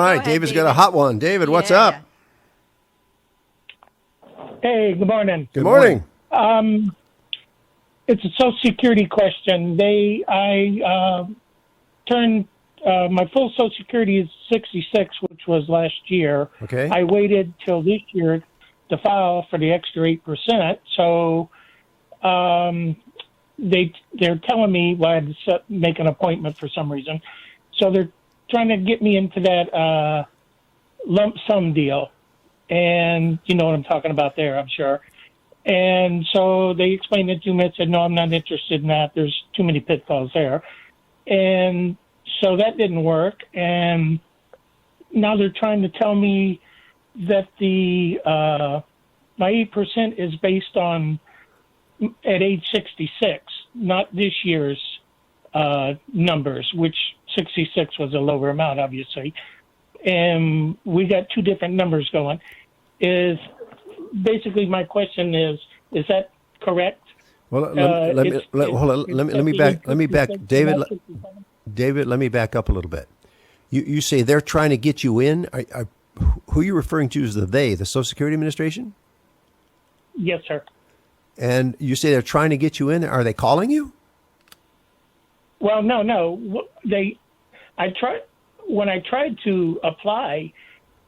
right, ahead, David's David. got a hot one. David, what's Yeah. up? Hey, good morning. Good morning. It's a Social Security question. I turned my full Social Security is 66, which was last year. Okay. I waited till this year to file for the extra 8%. So they're telling me, well, I had to make an appointment for some reason. So they're trying to get me into that lump sum deal. And you know what I'm talking about there, I'm sure. And so they explained it to me and said, no, I'm not interested in that. There's too many pitfalls there. And so that didn't work. And now they're trying to tell me that my 8% is based on at age 66, not this year's numbers, which 66 was a lower amount, obviously. And we got two different numbers going. Basically my question is that correct? Well, let me back, David. David, let me back up a little bit. You say they're trying to get you in. Who are you referring to as the Social Security Administration? Yes, sir. And you say they're trying to get you in. Are they calling you? Well, no. When I tried to apply,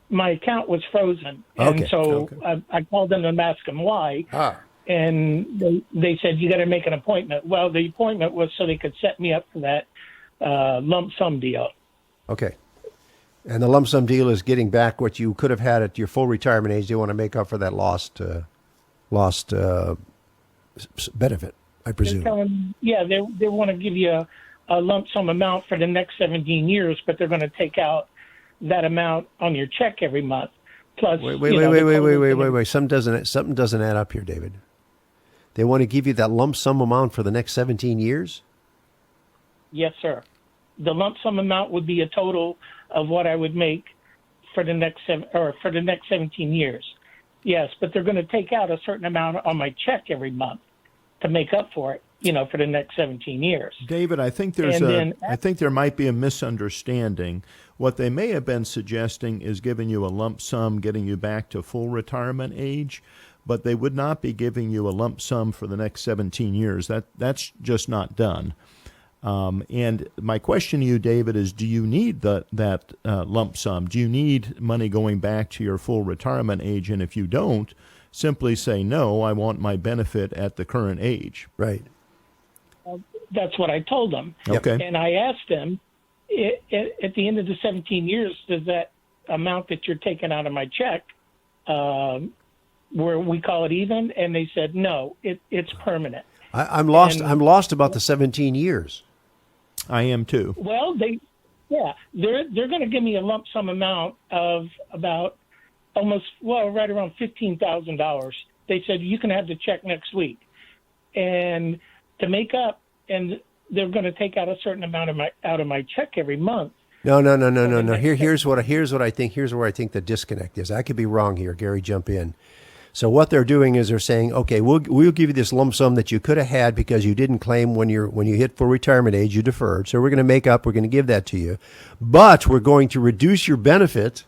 my account was frozen. And I called them and asked them why. And they said, you got to make an appointment. Well, the appointment was so they could set me up for that lump sum deal. Okay. And the lump sum deal is getting back what you could have had at your full retirement age. They want to make up for that lost benefit, I presume. They want to give you a lump sum amount for the next 17 years, but they're going to take out that amount on your check every month. Plus, wait. Something doesn't add up here, David. They want to give you that lump sum amount for the next 17 years? Yes, sir. The lump sum amount would be a total of what I would make for the next 17 years. Yes, but they're going to take out a certain amount on my check every month to make up for it, for the next 17 years. David, I think there might be a misunderstanding. What they may have been suggesting is giving you a lump sum, getting you back to full retirement age, but they would not be giving you a lump sum for the next 17 years. That's just not done. And my question to you, David, is do you need that lump sum? Do you need money going back to your full retirement age? And if you don't, simply say, no, I want my benefit at the current age. Right. That's what I told them. Okay. And I asked them, at the end of the 17 years, does that amount that you're taking out of my check, where we call it even? And they said, no, it's permanent. I'm lost about the 17 years. I am too. Well, they're going to give me a lump sum amount of about right around $15,000. They said you can have the check next week, and to make up, and they're going to take out a certain amount out of my check every month. No. Here's where I think the disconnect is. I could be wrong here. Gary, jump in. So what they're doing is they're saying, okay, we'll give you this lump sum that you could have had because you didn't claim when you hit full retirement age, you deferred. So we're going to give that to you, but we're going to reduce your benefit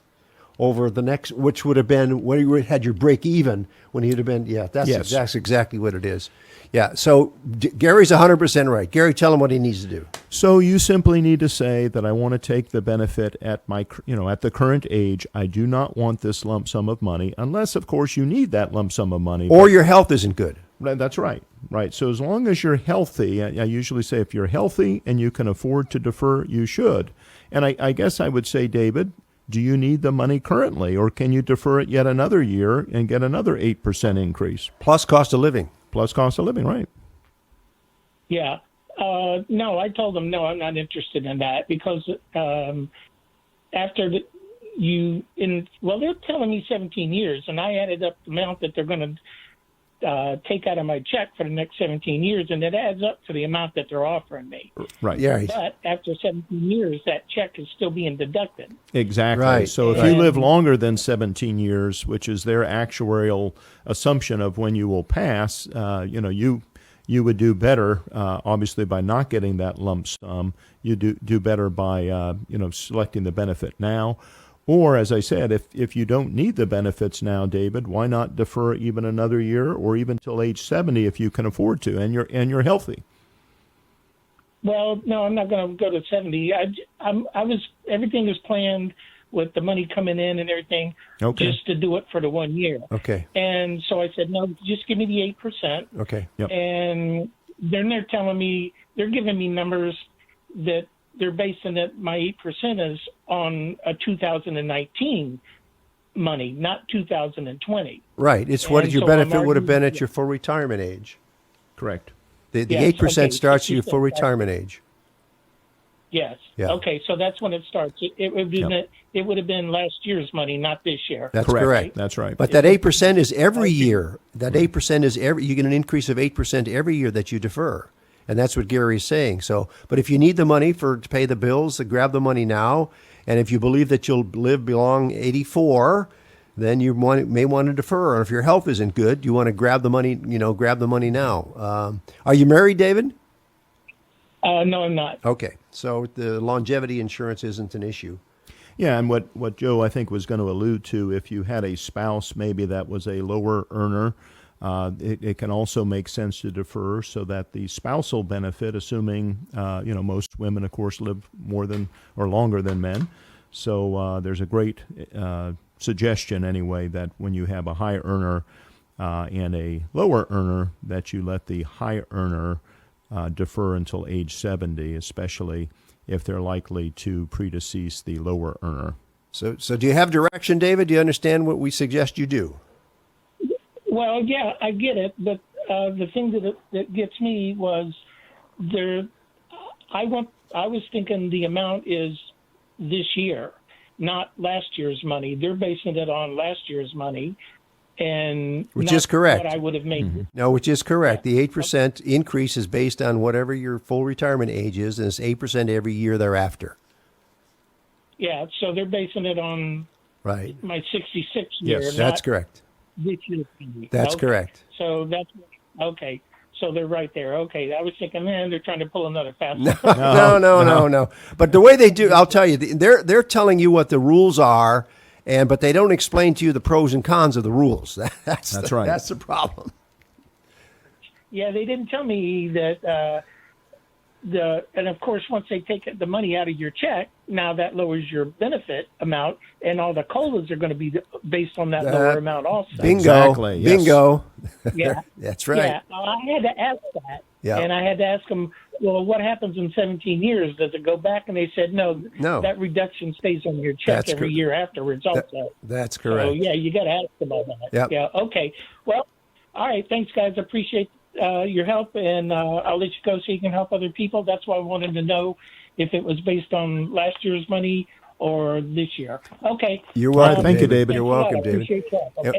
over the next, which would have been when you had your break even, when you'd have been, that's exactly what it is. Yeah. So Gary's 100% right. Gary, tell him what he needs to do. So you simply need to say that I want to take the benefit at at the current age. I do not want this lump sum of money, unless, of course, you need that lump sum of money. Or your health isn't good. That's right. Right. So as long as you're healthy, I usually say if you're healthy and you can afford to defer, you should. And I guess I would say, David, do you need the money currently, or can you defer it yet another year and get another 8% increase? Plus cost of living. Plus cost of living, right. Yeah. No, I told them, no, I'm not interested in that because after they're telling me 17 years, and I added up the amount that they're going to take out of my check for the next 17 years, and it adds up to the amount that they're offering me. Right. Yeah. But after 17 years, that check is still being deducted. Exactly. Right. So if you live longer than 17 years, which is their actuarial assumption of when you will pass, you would do better, obviously, by not getting that lump sum. You do better by, selecting the benefit now. Or, as I said, if you don't need the benefits now, David, why not defer even another year or even till age 70 if you can afford to and you're healthy? Well, no, I'm not going to go to 70. Everything was planned with the money coming in and everything, just to do it for the 1 year. Okay. And so I said, no, just give me the 8%. Okay. Yep. And then they're giving me numbers that they're basing it, my 8% is on a 2019 money, not 2020. Right. It's what And your so benefit I'm would have been arguing- at your full retirement age. Correct. The Yes, 8% okay, starts at your 60%, full retirement age. Yes. Yeah. Okay, so that's when it starts. It would have been last year's money, not this year. That's Correct. correct. That's right. But that 8% is every year. That 8% is you get an increase of 8% every year that you defer. And that's what Gary's saying. So, but if you need the money to pay the bills, grab the money now. And if you believe that you'll live beyond 84, then you may want to defer. Or if your health isn't good, you want to grab the money. Grab the money now. Are you married, David? No, I'm not. Okay, so the longevity insurance isn't an issue. Yeah, and what Joe, I think, was going to allude to, if you had a spouse maybe that was a lower earner, it can also make sense to defer so that the spousal benefit, assuming, most women, of course, live more than or longer than men. So there's a great suggestion, anyway, that when you have a high earner and a lower earner, that you let the high earner defer until age 70, especially if they're likely to predecease the lower earner. So do you have direction, David? Do you understand what we suggest you do? Well, yeah, I get it, but the thing that gets me was I was thinking the amount is this year, not last year's money. They're basing it on last year's money, and Which not is correct. What I would have made. No, which is correct. The 8% increase is based on whatever your full retirement age is, and it's 8% every year thereafter. Yeah, so they're basing it on Right. my 66 year. Yes, not that's correct. This year's money. That's Okay. correct. So that's okay. So they're right there. Okay, I was thinking, man, they're trying to pull another fast. No. But the way they do, I'll tell you, they're telling you what the rules are, but they don't explain to you the pros and cons of the rules. That's right. That's the problem. Yeah, they didn't tell me that. And of course, once they take the money out of your check, now that lowers your benefit amount, and all the COLAs are going to be based on that lower amount also. Bingo. Exactly, yes. Bingo. Yeah, That's right. Yeah, I had to ask that, Yeah. and I had to ask them, well, what happens in 17 years? Does it go back? And they said, no. That reduction stays on your check That's every year afterwards also. That's correct. So, yeah, you got to ask about that. Yep. Yeah, okay. Well, all right, thanks, guys. I appreciate your help, and I'll let you go so you can help other people. That's why I wanted to know if it was based on last year's money or this year. Okay. You're welcome. Thank you, David. You're Thanks a lot. welcome, I David. appreciate that. Okay.